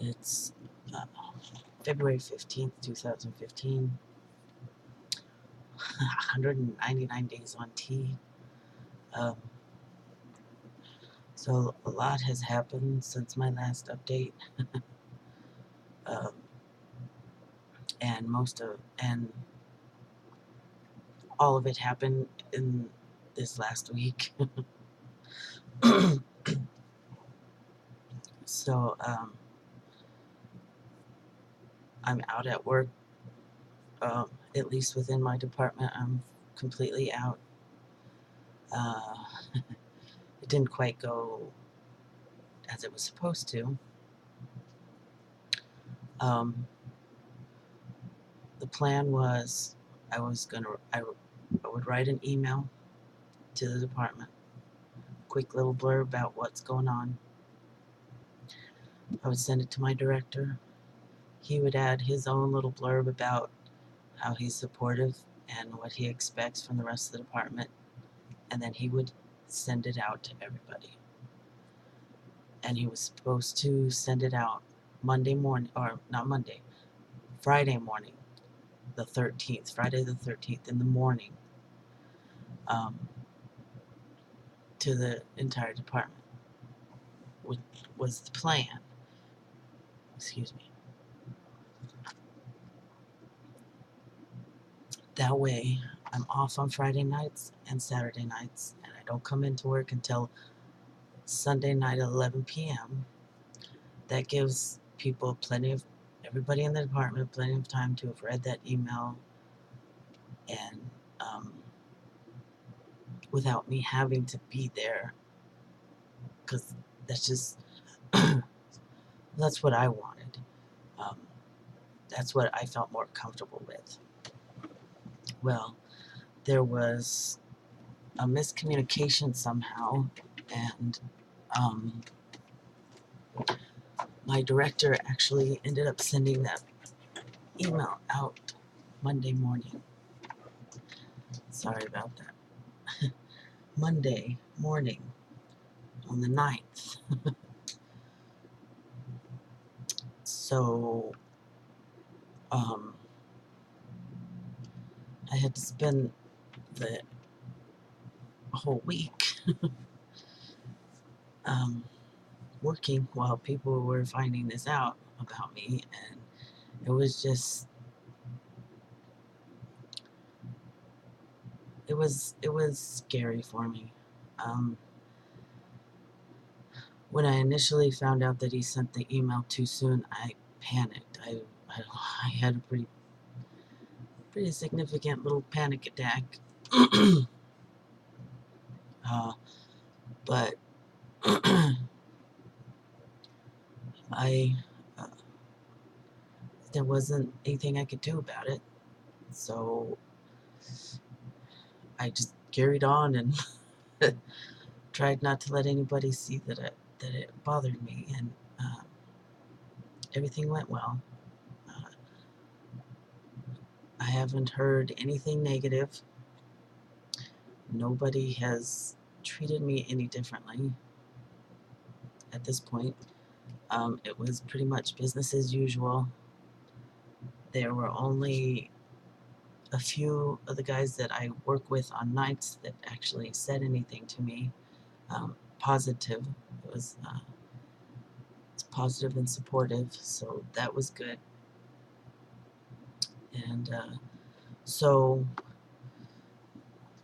It's uh, February 15th, 2015. 199 days on T. Um, so a lot has happened since my last update. um, and all of it happened in this last week. So I'm out at work. At least within my department, I'm completely out. Uh, it didn't quite go as it was supposed to. Um, the plan was I would write an email to the department, quick little blurb about what's going on. I would send it to my director. He would add his own little blurb about how he's supportive and what he expects from the rest of the department, and then he would send it out to everybody. And he was supposed to send it out Monday morning, or not Monday, Friday morning, the 13th, Friday the 13th in the morning, um, to the entire department, which was the plan. Excuse me. That way, I'm off on Friday nights and Saturday nights, and I don't come into work until Sunday night at 11 p.m. That gives people everybody in the department, plenty of time to have read that email, and without me having to be there, because that's just, that's what I wanted. Um, that's what I felt more comfortable with. Well, there was a miscommunication somehow, and my director actually ended up sending that email out Monday morning. Sorry about that. Monday morning on the 9th. So, I had to spend the whole week working while people were finding this out about me, and it was just, it was scary for me. When I initially found out that he sent the email too soon, I panicked. I had a pretty significant little panic attack. But I there wasn't anything I could do about it, so I just carried on and tried not to let anybody see that it bothered me, and everything went well. Uh, I haven't heard anything negative. Nobody has treated me any differently at this point. It was pretty much business as usual. There were only a few of the guys that I work with on nights that actually said anything to me positive. It was positive and supportive, so that was good. And so,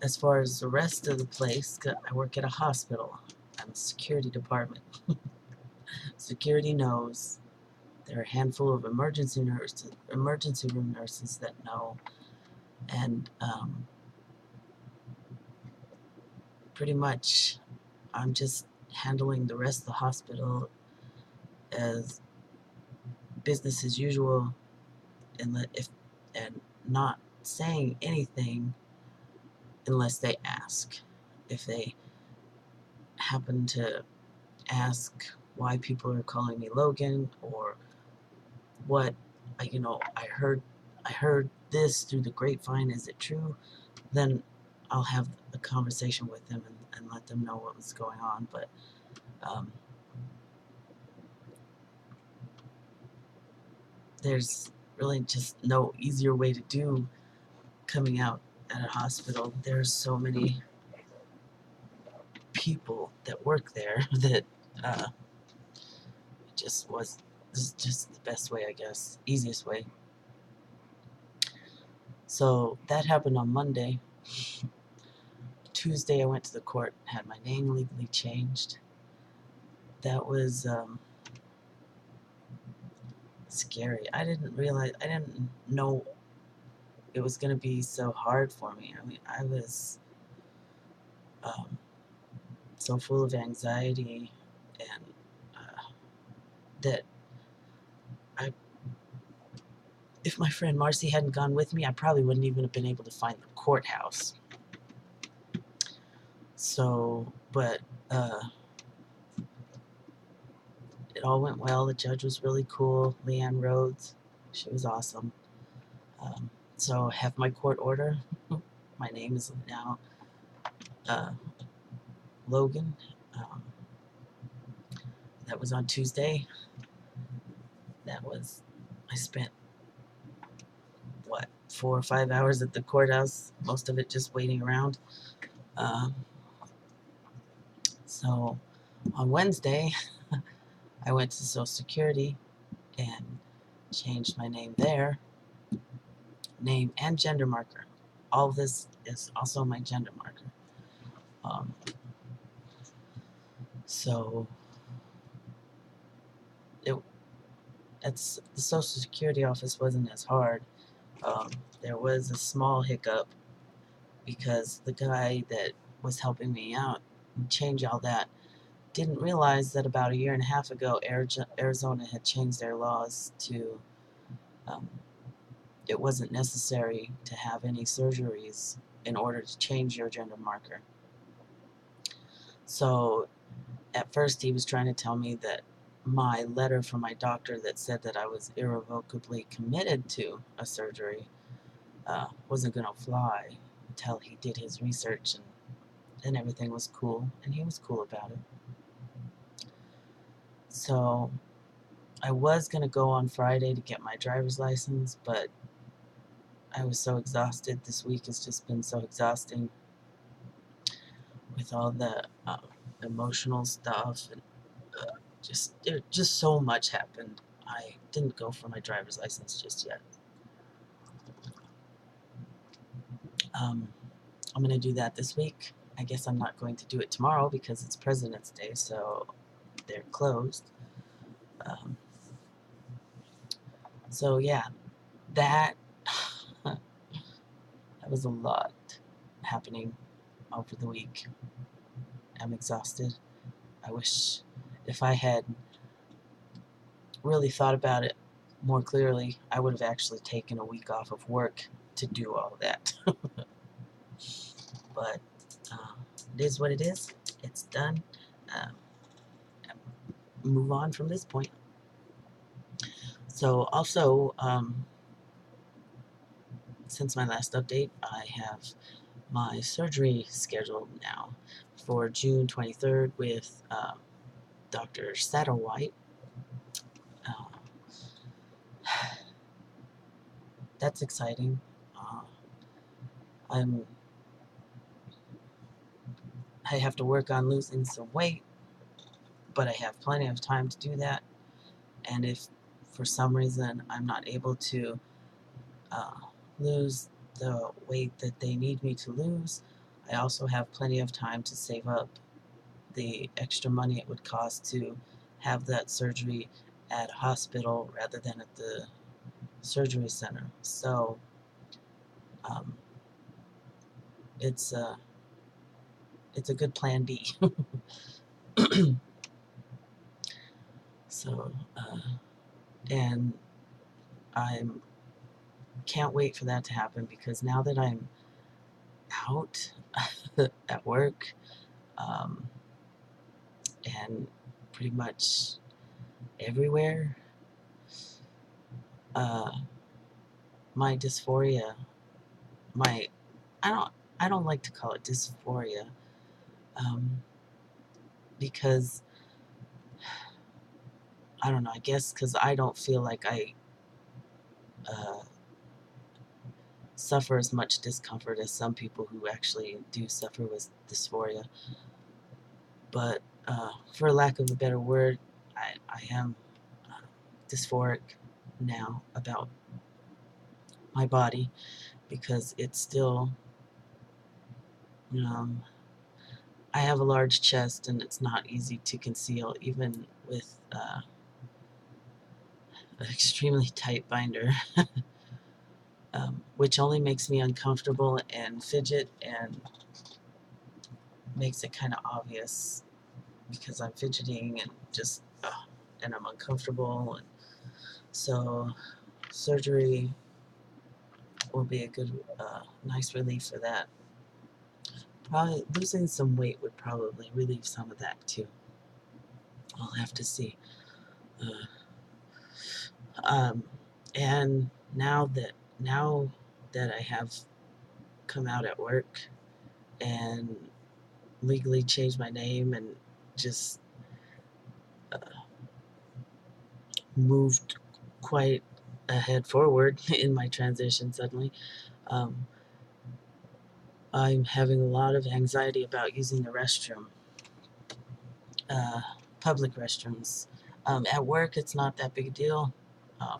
as far as the rest of the place, I work at a hospital. I'm a security department. Security knows. There are a handful of emergency room nurses that know, and pretty much I'm just handling the rest of the hospital as business as usual, and not saying anything unless they ask. If they happen to ask why people are calling me Logan, or what, I heard this through the grapevine, is it true? Then I'll have a conversation with them and let them know what was going on. But there's really just no easier way to do coming out at a hospital. There's so many people that work there that uh, it just was this is just the best way, I guess, easiest way. So that happened on Monday. Tuesday, I went to the court, had my name legally changed. That was scary. I didn't know it was going to be so hard for me. I mean, I was um, so full of anxiety and that I, if my friend Marcy hadn't gone with me, I probably wouldn't even have been able to find the courthouse. So, but it all went well. The judge was really cool. Leanne Rhodes, she was awesome. So I have my court order. My name is now uh, Logan. Um, that was on Tuesday. I spent, what, 4 or 5 hours at the courthouse, most of it just waiting around. Um, so on Wednesday, I went to Social Security and changed my name there, name and gender marker. All of this is also my gender marker. Um, so it, it's the Social Security office wasn't as hard. Um, there was a small hiccup because the guy that was helping me out and change all that didn't realize that about a year and a half ago, Arizona had changed their laws to um, it wasn't necessary to have any surgeries in order to change your gender marker. So at first he was trying to tell me that my letter from my doctor that said that I was irrevocably committed to a surgery wasn't going to fly until he did his research and everything was cool, and he was cool about it. So I was going to go on Friday to get my driver's license, but I was so exhausted. This week has just been so exhausting with all the emotional stuff and just so much happened. I didn't go for my driver's license just yet. I'm going to do that this week. I guess I'm not going to do it tomorrow because it's President's Day, so they're closed. Um, so yeah, that that was a lot happening over the week. I'm exhausted. I wish if I had really thought about it more clearly, I would have actually taken a week off of work to do all that. But it is what it is. It's done. Um, move on from this point. So also, since my last update, I have my surgery scheduled now for June 23rd with Dr. Satterwhite. Uh, that's exciting. I'm I have to work on losing some weight, but I have plenty of time to do that. And if for some reason I'm not able to uh, lose the weight that they need me to lose, I also have plenty of time to save up the extra money it would cost to have that surgery at a hospital rather than at the surgery center. So um, it's a good plan B. So and I'm can't wait for that to happen because now that I'm out at work um, and pretty much everywhere, uh, my dysphoria, my I don't I don't like to call it dysphoria um, because I don't know. I guess because I don't feel like I uh, suffer as much discomfort as some people who actually do suffer with dysphoria. But for lack of a better word, I am dysphoric now about my body because it's still, um, I have a large chest and it's not easy to conceal even with an extremely tight binder, which only makes me uncomfortable and fidget and makes it kind of obvious because I'm fidgeting and just, and I'm uncomfortable. And so surgery will be a good, nice relief for that. Probably losing some weight would probably relieve some of that too. I'll have to see. Uh, um, and now that I have come out at work and legally changed my name and just uh, moved quite ahead forward in my transition suddenly, um, I'm having a lot of anxiety about using the restroom, uh, public restrooms. At work, it's not that big a deal.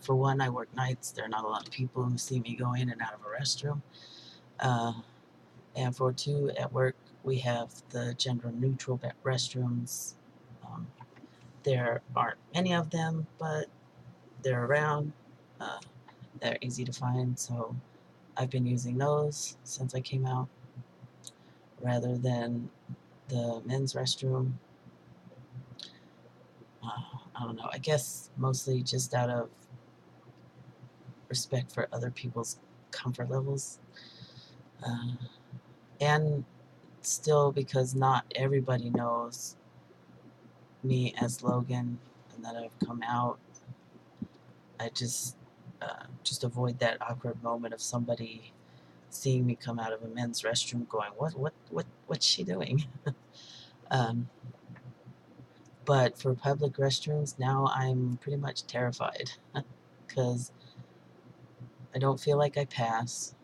For one, I work nights. There are not a lot of people who see me go in and out of a restroom. Uh, and for two, at work, we have the gender neutral restrooms. Um, there aren't many of them, but they're around. Uh, they're easy to find, so I've been using those since I came out rather than the men's restroom. I don't know. I guess mostly just out of respect for other people's comfort levels. Uh, and still because not everybody knows me as Logan and that I've come out. I just avoid that awkward moment of somebody seeing me come out of a men's restroom going, what's she doing? um, but for public restrooms, now I'm pretty much terrified because I don't feel like I pass.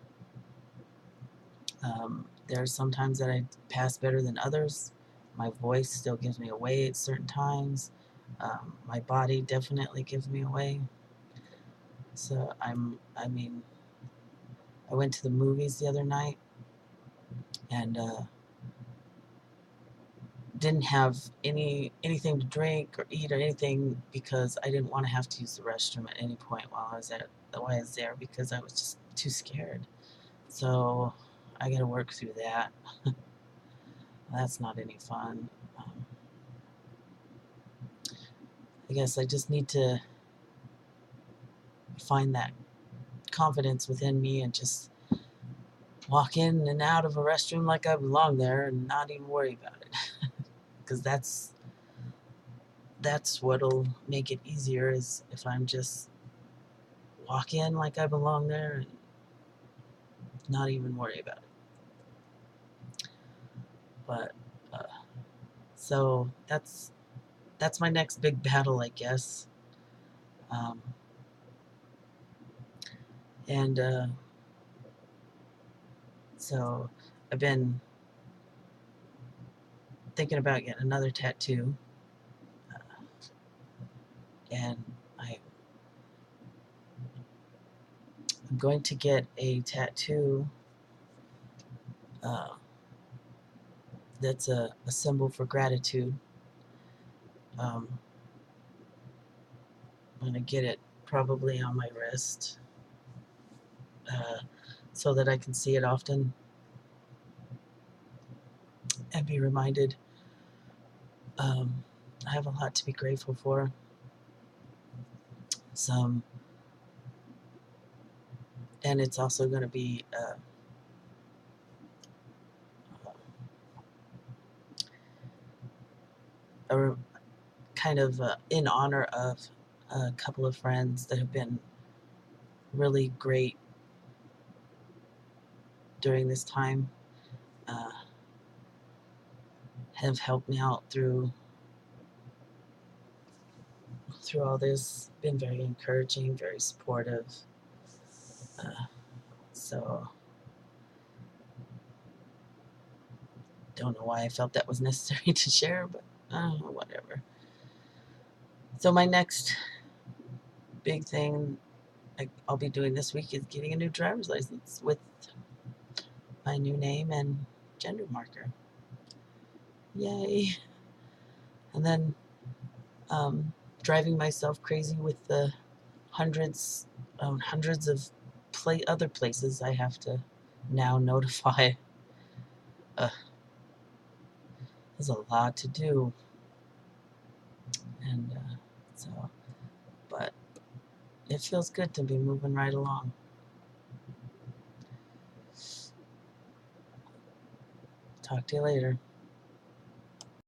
There are some times that I pass better than others. My voice still gives me away at certain times. My body definitely gives me away. So I mean, I went to the movies the other night and didn't have anything to drink or eat or anything because I didn't want to have to use the restroom at any point while I was there because I was just too scared. So I got to work through that. That's not any fun. I guess I just need to find that confidence within me and just walk in and out of a restroom like I belong there and not even worry about it. Because that's what'll make it easier is if I'm just walk in like I belong there and not even worry about it. But so that's my next big battle, I guess. Um, and so I've been thinking about getting another tattoo, and I'm going to get a tattoo uh, that's a symbol for gratitude. Um, I'm going to get it probably on my wrist uh, so that I can see it often and be reminded I have a lot to be grateful for. Some, and it's also going to be a kind of in honor of a couple of friends that have been really great during this time, uh, have helped me out through all this, been very encouraging, very supportive. So don't know why I felt that was necessary to share, but whatever. So my next big thing I'll be doing this week is getting a new driver's license with my new name and gender marker. Yay! And then driving myself crazy with the hundreds of other places I have to now notify. There's a lot to do, and but it feels good to be moving right along. Talk to you later.